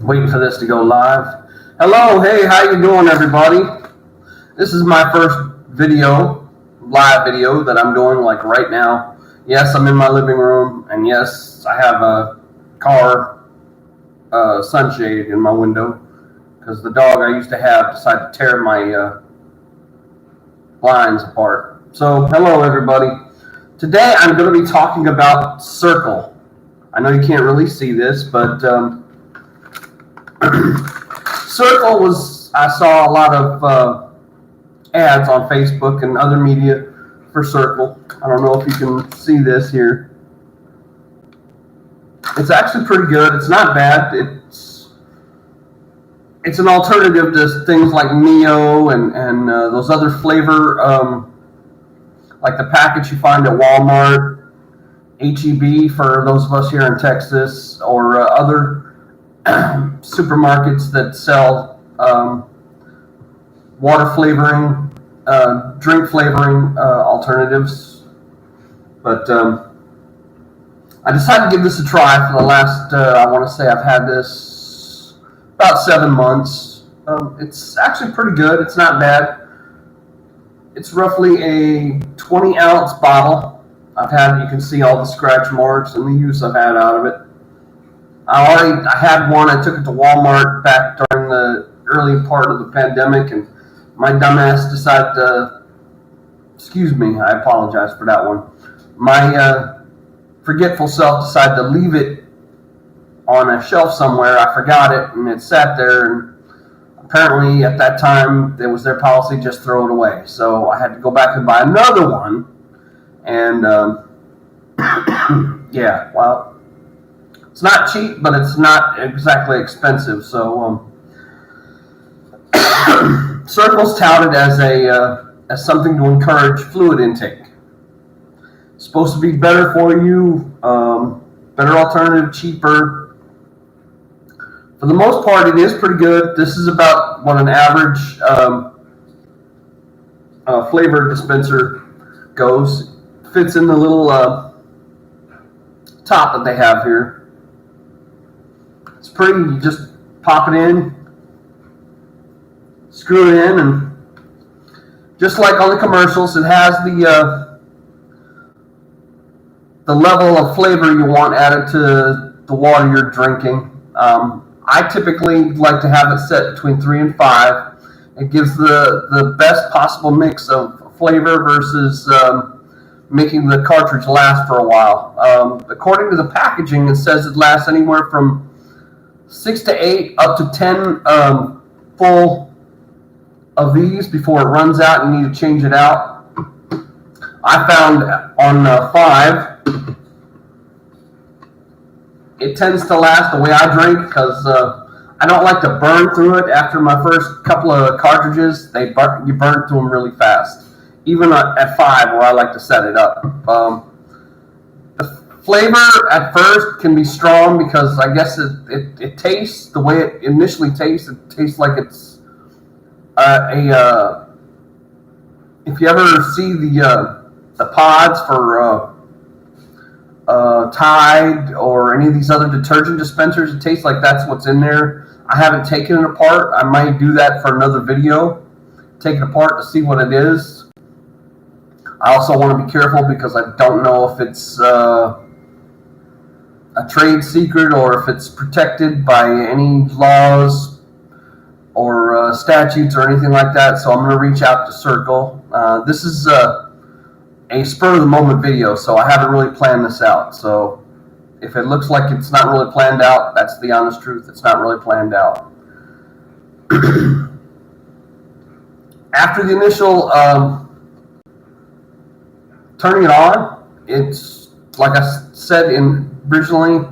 Waiting for this to go live. Hello, hey, how you doing, everybody? This is my first live video that I'm doing like right now. Yes, I'm in my living room, and yes, I have a car sunshade in my window because the dog I used to have decided to tear my blinds apart. So, hello, everybody. Today I'm going to be talking about Cirkul. I know you can't really see this, but Cirkul I saw a lot of ads on Facebook and other media for Cirkul. I don't know if you can see this here. It's actually pretty good. It's not bad. It's an alternative to things like Neo and those other flavor, like the package you find at Walmart, HEB for those of us here in Texas, or other supermarkets that sell water flavoring, drink flavoring alternatives. But I decided to give this a try for the last, I want to say I've had this about 7 months. It's actually pretty good. It's not bad. It's roughly a 20-ounce bottle. You can see all the scratch marks and the use I've had out of it. I had one. I took it to Walmart back during the early part of the pandemic, and my dumbass decided to, excuse me, I apologize for that one. My forgetful self decided to leave it on a shelf somewhere. I forgot it, and it sat there, and apparently at that time, it was their policy, just throw it away. So I had to go back and buy another one, and yeah, well, it's not cheap, but it's not exactly expensive. So Cirkul's touted as something to encourage fluid intake. It's supposed to be better for you, better alternative, cheaper. For the most part, it is pretty good. This is about what an average flavor dispenser goes. Fits in the little top that they have here. It's pretty. You just pop it in, screw it in, and just like on the commercials, it has the level of flavor you want added to the water you're drinking. I typically like to have it set between 3 and 5. It gives the best possible mix of flavor versus making the cartridge last for a while. According to the packaging, it says it lasts anywhere from 6 to 8 up to 10 full of these before it runs out and you need to change it out. I found on 5, it tends to last the way I drink because I don't like to burn through it after my first couple of cartridges. You burn through them really fast. Even at 5, where I like to set it up. The flavor at first can be strong because I guess it tastes the way it initially tastes. It tastes like it's if you ever see the pods for Tide or any of these other detergent dispensers, it tastes like that's what's in there. I haven't taken it apart. I might do that for another video. Take it apart to see what it is. I also want to be careful because I don't know if it's a trade secret or if it's protected by any laws or statutes or anything like that. So I'm going to reach out to Cirkul. This is a spur-of-the-moment video, so I haven't really planned this out. So if it looks like it's not really planned out, that's the honest truth. It's not really planned out. After the initial turning it on, it's like I said originally,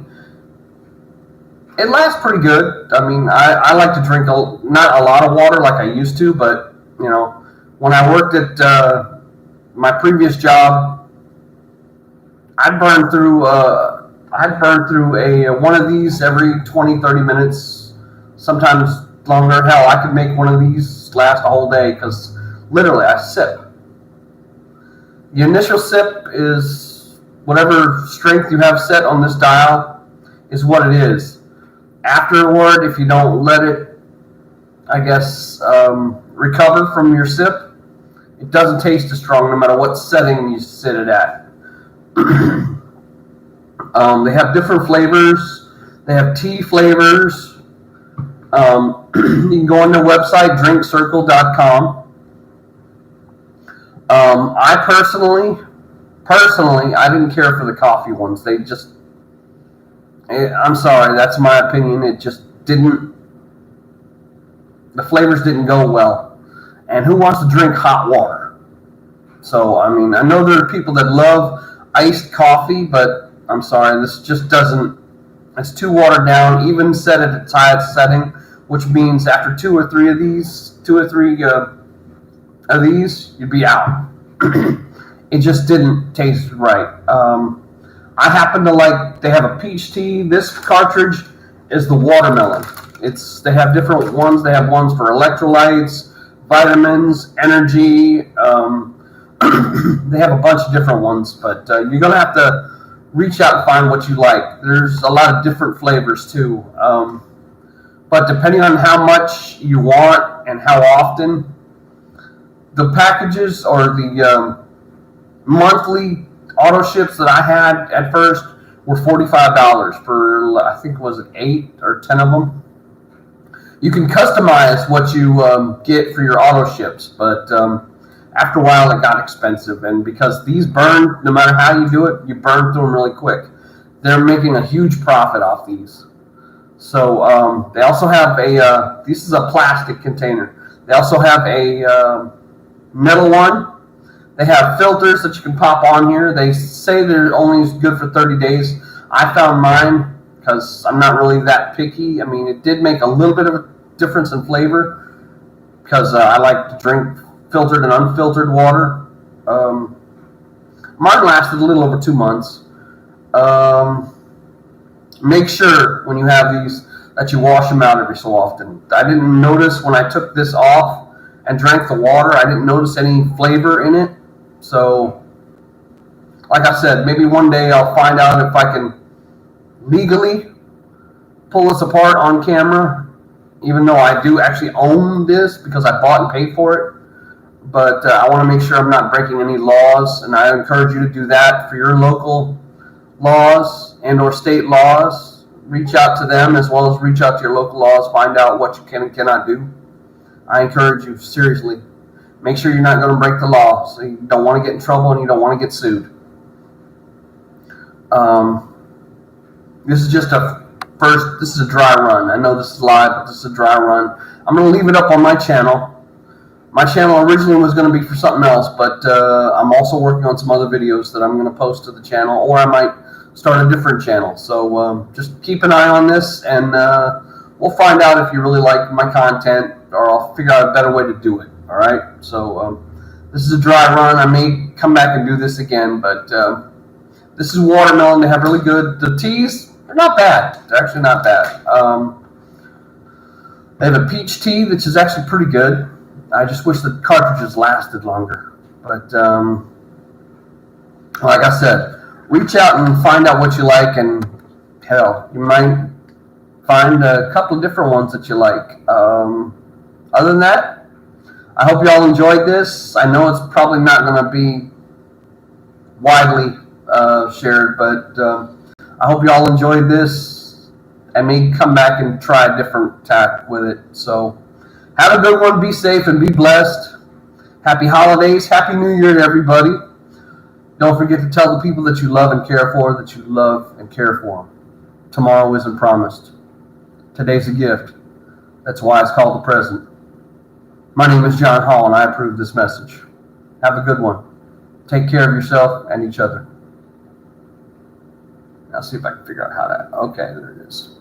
it lasts pretty good. I mean, I like to drink not a lot of water like I used to, but you know, when I worked at my previous job, I'd burn through one of these every 20-30 minutes, sometimes longer. Hell, I could make one of these last a whole day because literally I sip. The initial sip is whatever strength you have set on this dial is what it is. afterward, if you don't let it, I guess, recover from your sip, it doesn't taste as strong no matter what setting you sit it at. They have different flavors. They have tea flavors. You can go on their website, drinkcirkul.com. I personally, I didn't care for the coffee ones. They just, I'm sorry, that's my opinion. It just didn't, the flavors didn't go well. And who wants to drink hot water? So, I mean, I know there are people that love iced coffee, but I'm sorry, this just doesn't, it's too watered down, even set at its highest setting, which means after two or three of these, you'd be out. It just didn't taste right. I happen to like, they have a peach tea. This cartridge is the watermelon. They have different ones. They have ones for electrolytes, vitamins, energy. They have a bunch of different ones, but you're going to have to reach out and find what you like. There's a lot of different flavors too. But depending on how much you want and how often, the packages or the monthly auto ships that I had at first were $45 for, I think, was it 8 or 10 of them? You can customize what you get for your auto ships, but after a while it got expensive, and because these burn, no matter how you do it, you burn through them really quick. They're making a huge profit off these. So they also have this is a plastic container. They also have a metal one. They have filters that you can pop on here. They say they're only good for 30 days. I found mine, because I'm not really that picky. I mean, it did make a little bit of a difference in flavor, because I like to drink filtered and unfiltered water. Mine lasted a little over 2 months. Make sure when you have these that you wash them out every so often. I didn't notice when I took this off and drank the water, I didn't notice any flavor in it. So, like I said, maybe one day I'll find out if I can legally pull this apart on camera, even though I do actually own this because I bought and paid for it. But I want to make sure I'm not breaking any laws, and I encourage you to do that for your local laws and or state laws. Reach out to them as well as reach out to your local laws, find out what you can and cannot do. I encourage you, seriously, make sure you're not going to break the law, so you don't want to get in trouble and you don't want to get sued. This is just this is a dry run. I know this is live, but this is a dry run. I'm going to leave it up on my channel. My channel originally was going to be for something else, but I'm also working on some other videos that I'm going to post to the channel, or I might start a different channel. So just keep an eye on this, and we'll find out if you really like my content, or I'll figure out a better way to do it. All right. So this is a dry run. I may come back and do this again, but this is watermelon. They have really good. The teas, they're not bad. They're actually not bad. They have a peach tea, which is actually pretty good. I just wish the cartridges lasted longer. But like I said, reach out and find out what you like, and hell, you might find a couple of different ones that you like. Other than that, I hope you all enjoyed this. I know it's probably not going to be widely shared, but I hope you all enjoyed this. I may come back and try a different tack with it. So have a good one. Be safe and be blessed. Happy holidays. Happy New Year to everybody. Don't forget to tell the people that you love and care for that you love and care for them. Tomorrow isn't promised. Today's a gift. That's why it's called the present. My name is John Hall, and I approve this message. Have a good one. Take care of yourself and each other. I'll see if I can figure out how to. Okay, there it is.